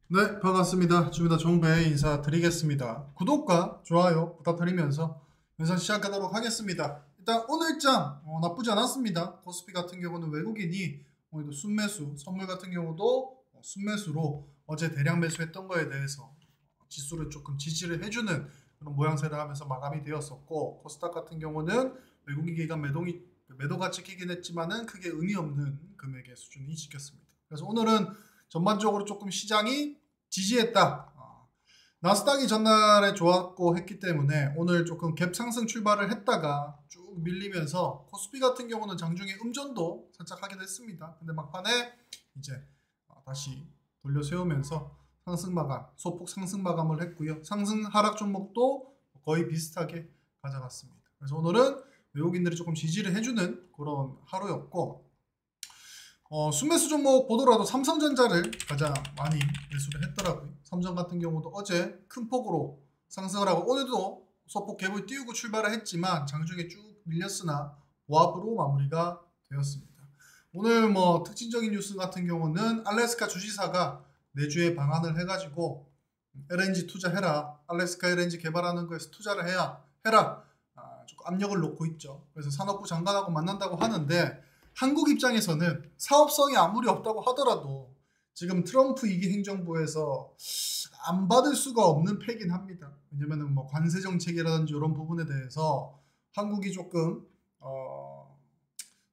네, 반갑습니다. 주미더 정배 인사드리겠습니다. 구독과 좋아요 부탁드리면서 영상 시작하도록 하겠습니다. 일단 오늘장 나쁘지 않았습니다. 코스피 같은 경우는 외국인이 오늘도 순매수, 선물 같은 경우도 순매수로 어제 대량 매수했던 거에 대해서 지수를 조금 지지를 해주는 그런 모양새를 하면서 마감이 되었었고, 코스닥 같은 경우는 외국인 기관 매도가 찍히긴 했지만은 크게 의미 없는 금액의 수준이 찍혔습니다. 그래서 오늘은 전반적으로 조금 시장이 지지했다. 나스닥이 전날에 좋았고 했기 때문에 오늘 조금 갭 상승 출발을 했다가 쭉 밀리면서 코스피 같은 경우는 장중에 음전도 살짝 하긴 했습니다. 근데 막판에 이제 다시 돌려 세우면서 상승 마감, 소폭 상승 마감을 했고요. 상승 하락 종목도 거의 비슷하게 가져갔습니다. 그래서 오늘은 외국인들이 조금 지지를 해주는 그런 하루였고, 순매수 종목 보더라도 삼성전자를 가장 많이 매수를 했더라고요. 삼성 같은 경우도 어제 큰 폭으로 상승을 하고 오늘도 소폭 갭을 띄우고 출발을 했지만 장중에 쭉 밀렸으나 보합으로 마무리가 되었습니다. 오늘 특징적인 뉴스 같은 경우는 알래스카 주지사가 내주에 방한을 해가지고 LNG 투자해라, 알래스카 LNG 개발하는 거에서 투자를 해라, 조금 압력을 놓고 있죠. 그래서 산업부 장관하고 만난다고 하는데, 한국 입장에서는 사업성이 아무리 없다고 하더라도 지금 트럼프 2기 행정부에서 안 받을 수가 없는 패긴 합니다. 왜냐면은 관세 정책이라든지 이런 부분에 대해서 한국이 조금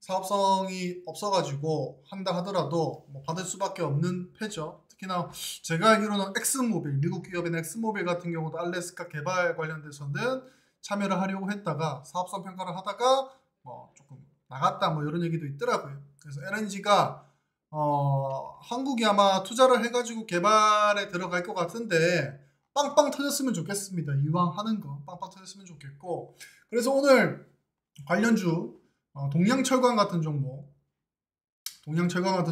사업성이 없어가지고 한다 하더라도 받을 수밖에 없는 패죠. 특히나 제가 알기로는 엑슨모빌, 미국 기업인 엑슨모빌 같은 경우도 알래스카 개발 관련돼서는 참여를 하려고 했다가 사업성 평가를 하다가 조금 나갔다 이런 얘기도 있더라고요. 그래서 LNG가 한국이 아마 투자를 해가지고 개발에 들어갈 것 같은데 빵빵 터졌으면 좋겠습니다. 이왕 하는 거 빵빵 터졌으면 좋겠고, 그래서 오늘 관련주 동양철강 같은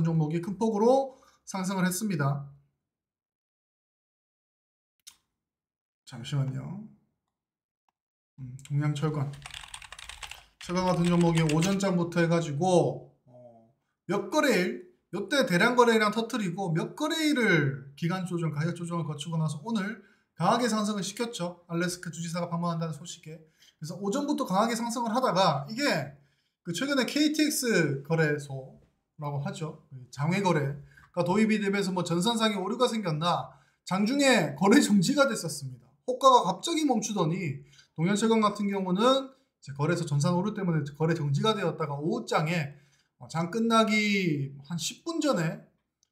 종목이 큰 폭으로 상승을 했습니다. 잠시만요. 동양철강 같은 종목이 오전장부터 해가지고 몇 거래일, 요때 대량 거래량 터트리고 몇 거래일을 기간 조정, 가격 조정을 거치고 나서 오늘 강하게 상승을 시켰죠. 알래스카 주지사가 방문한다는 소식에. 그래서 오전부터 강하게 상승을 하다가 이게 최근에 KTX 거래소라고 하죠. 장외 거래가 도입이 되면서 전산상의 오류가 생겼나 장중에 거래 정지가 됐었습니다. 호가가 갑자기 멈추더니 동현철강 같은 경우는 거래소 전산 오류 때문에 거래 정지가 되었다가 오후장에 장 끝나기 한 10분 전에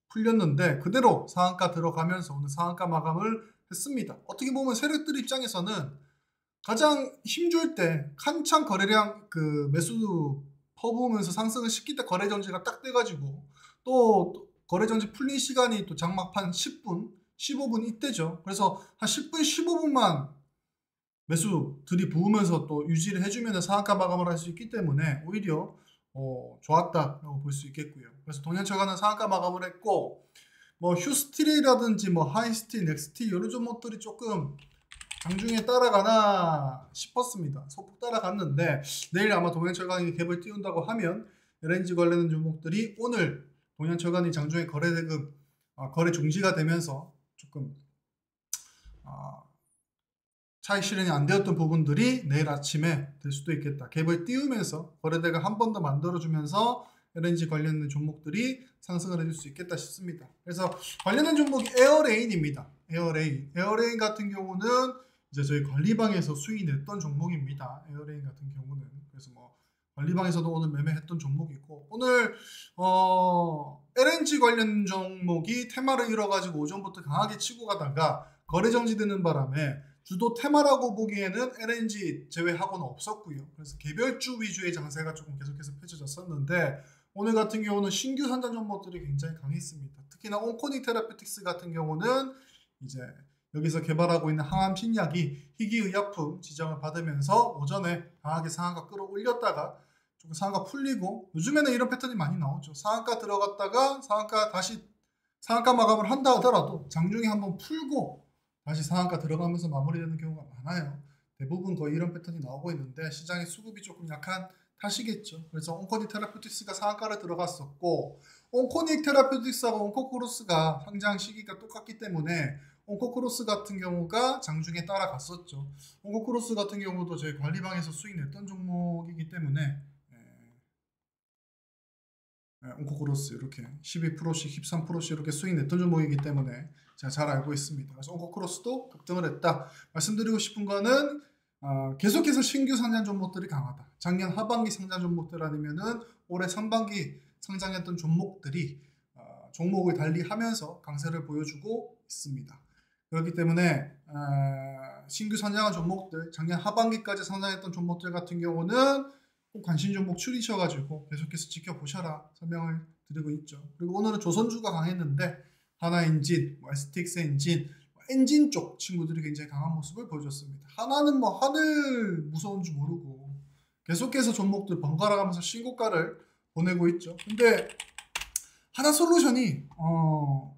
풀렸는데 그대로 상한가 들어가면서 오늘 상한가 마감을 했습니다. 어떻게 보면 세력들 입장에서는 가장 힘줄 때 한창 거래량 매수 퍼부으면서 상승을 시킬 때 거래 정지가 딱 돼가지고 또 거래 정지 풀린 시간이 또 장막판 10분, 15분 이때죠. 그래서 한 10분, 15분만 매수 들이부으면서 또 유지를 해주면 상한가 마감을 할 수 있기 때문에 오히려 좋았다라고 볼 수 있겠고요. 그래서 동현철과는 상한가 마감을 했고, 휴스틸이라든지 하이스틸, 넥스틸 이런 종목들이 조금 장중에 따라가나 싶었습니다. 소폭 따라갔는데 내일 아마 동현철강이 갭을 띄운다고 하면 LNG 관련된 종목들이 오늘 동현철강이 장중에 거래 중지가 되면서 조금 차익 실현이 안 되었던 부분들이 내일 아침에 될 수도 있겠다. 갭을 띄우면서 거래대가 한 번 더 만들어주면서 LNG 관련된 종목들이 상승을 해줄 수 있겠다 싶습니다. 그래서 관련된 종목이 에어레인입니다. 에어레인 같은 경우는 이제 저희 관리방에서 수익 냈던 종목입니다. 에어레인 같은 경우는. 그래서 관리방에서도 오늘 매매했던 종목이고, 오늘 LNG 관련 종목이 테마를 잃어가지고 오전부터 강하게 치고 가다가 거래 정지되는 바람에 주도 테마라고 보기에는 LNG 제외하고는 없었고요. 그래서 개별주 위주의 장세가 조금 계속해서 펼쳐졌었는데 오늘 같은 경우는 신규 선전 종목들이 굉장히 강했습니다. 특히나 온코닉 테라피틱스 같은 경우는 이제 여기서 개발하고 있는 항암 신약이 희귀의약품 지정을 받으면서 오전에 강하게 상한가 끌어올렸다가 조금 상한가 풀리고, 요즘에는 이런 패턴이 많이 나오죠. 상한가 들어갔다가 다시 상한가 마감을 한다 하더라도 장중에 한번 풀고 다시 상한가 들어가면서 마무리되는 경우가 많아요. 대부분 거의 이런 패턴이 나오고 있는데 시장의 수급이 조금 약한 탓이겠죠. 그래서 온코닉 테라피틱스가 상한가를 들어갔었고, 온코닉 테라피우틱스하고 온코크로스가 상장 시기가 똑같기 때문에 온코크로스 같은 경우가 장중에 따라갔었죠. 온코크로스 같은 경우도 저희 관리방에서 수익 냈던 종목이기 때문에 온코크로스 이렇게 12%씩 13%씩 이렇게 수익 냈던 종목이기 때문에 제가 잘 알고 있습니다. 그래서 온코크로스도 급등을 했다. 말씀드리고 싶은 거는 계속해서 신규 상장 종목들이 강하다. 작년 하반기 상장 종목들 아니면은 올해 상반기 상장했던 종목들이 종목을 달리하면서 강세를 보여주고 있습니다. 그렇기 때문에 신규 상장한 종목들, 작년 하반기까지 상장했던 종목들 같은 경우는 꼭 관심 종목 추리셔가지고 계속해서 지켜보셔라 설명을 드리고 있죠. 그리고 오늘은 조선주가 강했는데 하나엔진, STX 엔진 쪽 친구들이 굉장히 강한 모습을 보여줬습니다. 하나는 뭐 하늘 무서운 줄 모르고 계속해서 종목들 번갈아 가면서 신고가를 보내고 있죠. 근데 하나솔루션이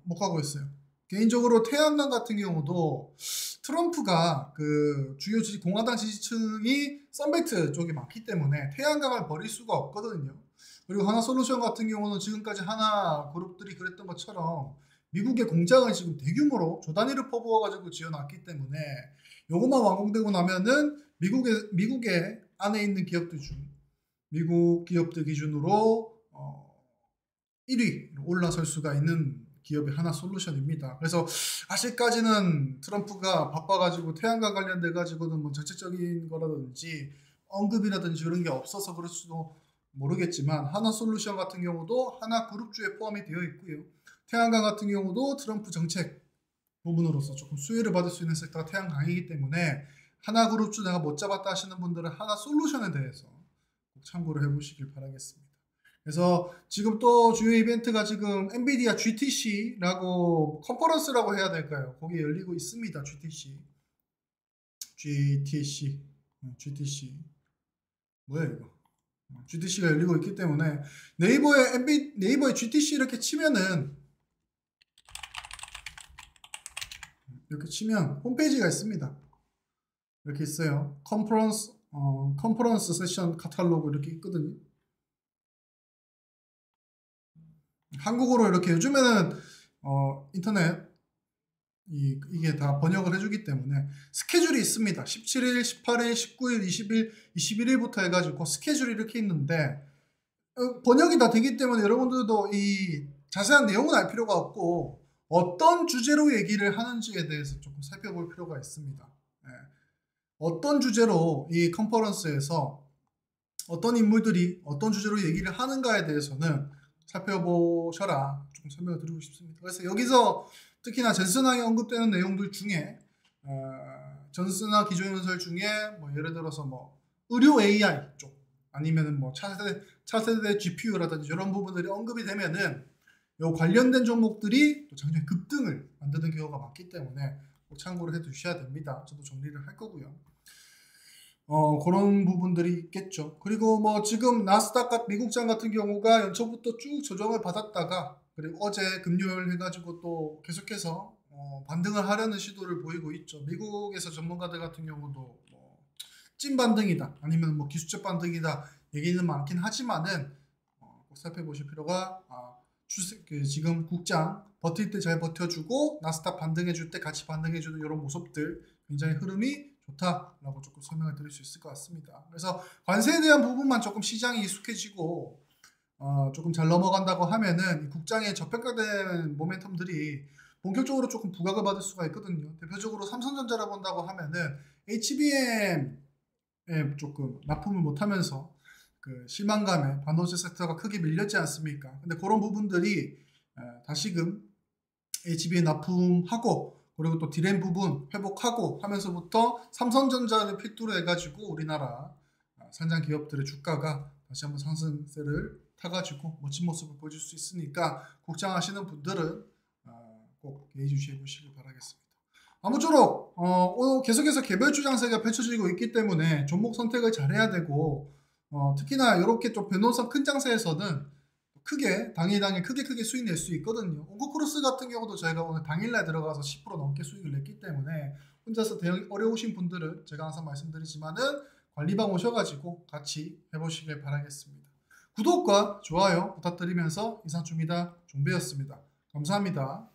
못 가고 있어요. 개인적으로 태양광 같은 경우도 트럼프가 그 주요 공화당 지지층이 썬벨트 쪽에 많기 때문에 태양광을 버릴 수가 없거든요. 그리고 하나솔루션 같은 경우는 지금까지 하나 그룹들이 그랬던 것처럼 미국의 공장을 지금 대규모로 조 단위를 퍼부어가지고 지어놨기 때문에 요것만 완공되고 나면은 미국의 안에 있는 기업들 중 미국 기업들 기준으로 1위로 올라설 수가 있는 기업이 하나솔루션입니다. 그래서 아직까지는 트럼프가 바빠가지고 태양광 관련돼 가지고는 뭐 정책적인 거라든지 언급이라든지 그런 게 없어서 그럴 수도 모르겠지만 하나솔루션 같은 경우도 하나그룹주에 포함이 되어 있고요. 태양광 같은 경우도 트럼프 정책 부분으로서 조금 수혜를 받을 수 있는 섹터가 태양광이기 때문에 하나그룹주 내가 못 잡았다 하시는 분들은 하나솔루션에 대해서 꼭 참고를 해보시길 바라겠습니다. 그래서 지금 또 주요 이벤트가 지금 엔비디아 GTC라고 컨퍼런스라고 해야 될까요? 거기 열리고 있습니다. GTC 뭐야 이거? GTC가 열리고 있기 때문에 네이버에 GTC 이렇게 치면은 이렇게 치면 홈페이지가 있습니다. 이렇게 있어요. 컨퍼런스 세션 카탈로그 이렇게 있거든요. 한국어로 이렇게 요즘에는 인터넷 이게 다 번역을 해주기 때문에 스케줄이 있습니다. 17일, 18일, 19일, 20일, 21일부터 해가지고 스케줄이 이렇게 있는데 번역이 다 되기 때문에 여러분들도 이 자세한 내용은 알 필요가 없고 어떤 주제로 얘기를 하는지에 대해서 조금 살펴볼 필요가 있습니다. 어떤 주제로 이 컨퍼런스에서 어떤 인물들이 어떤 주제로 얘기를 하는가에 대해서는 살펴보셔라 조금 설명을 드리고 싶습니다. 그래서 여기서 특히나 전슨학에 언급되는 내용들 중에 전슨학 기조연설 중에 뭐 예를 들어서 뭐 의료 AI 쪽 아니면은 뭐 차세대 GPU라든지 이런 부분들이 언급이 되면은 요 관련된 종목들이 또 장중에 급등을 만드는 경우가 많기 때문에 꼭 참고를 해 두셔야 됩니다. 저도 정리를 할 거고요. 그런 부분들이 있겠죠. 그리고 뭐 지금 나스닥 미국장 같은 경우가 연초부터 쭉 조정을 받았다가 그리고 어제 금요일 해가지고 또 계속해서 반등을 하려는 시도를 보이고 있죠. 미국에서 전문가들 같은 경우도 뭐 찐 반등이다 아니면 뭐 기술적 반등이다 얘기는 많긴 하지만은 꼭 살펴보실 필요가 지금 국장 버틸 때 잘 버텨주고 나스닥 반등해줄 때 같이 반등해주는 이런 모습들 굉장히 흐름이 좋다라고 조금 설명을 드릴 수 있을 것 같습니다. 그래서 관세에 대한 부분만 조금 시장이 익숙해지고 조금 잘 넘어간다고 하면은 국장의 저평가된 모멘텀들이 본격적으로 조금 부각을 받을 수가 있거든요. 대표적으로 삼성전자를 본다고 하면은 HBM에 조금 납품을 못하면서 그 실망감에 반도체 섹터가 크게 밀렸지 않습니까? 근데 그런 부분들이 다시금 HBM 납품하고 그리고 또 디램 부분 회복하고 하면서부터 삼성전자를 필두로 해가지고 우리나라 상장 기업들의 주가가 다시 한번 상승세를 타가지고 멋진 모습을 보여줄 수 있으니까 국장하시는 분들은 꼭 예의주시해 보시길 바라겠습니다. 아무쪼록 계속해서 개별주 장세가 펼쳐지고 있기 때문에 종목 선택을 잘해야 되고 특히나 이렇게 좀 변동성 큰 장세에서는 크게 당일당일 크게 수익 낼 수 있거든요. 온코크로스 같은 경우도 저희가 오늘 당일날 들어가서 10% 넘게 수익을 냈기 때문에 혼자서 대응이 어려우신 분들은 제가 항상 말씀드리지만은 관리방 오셔가지고 같이 해보시길 바라겠습니다. 구독과 좋아요 부탁드리면서 이상 줍니다. 종배였습니다. 감사합니다.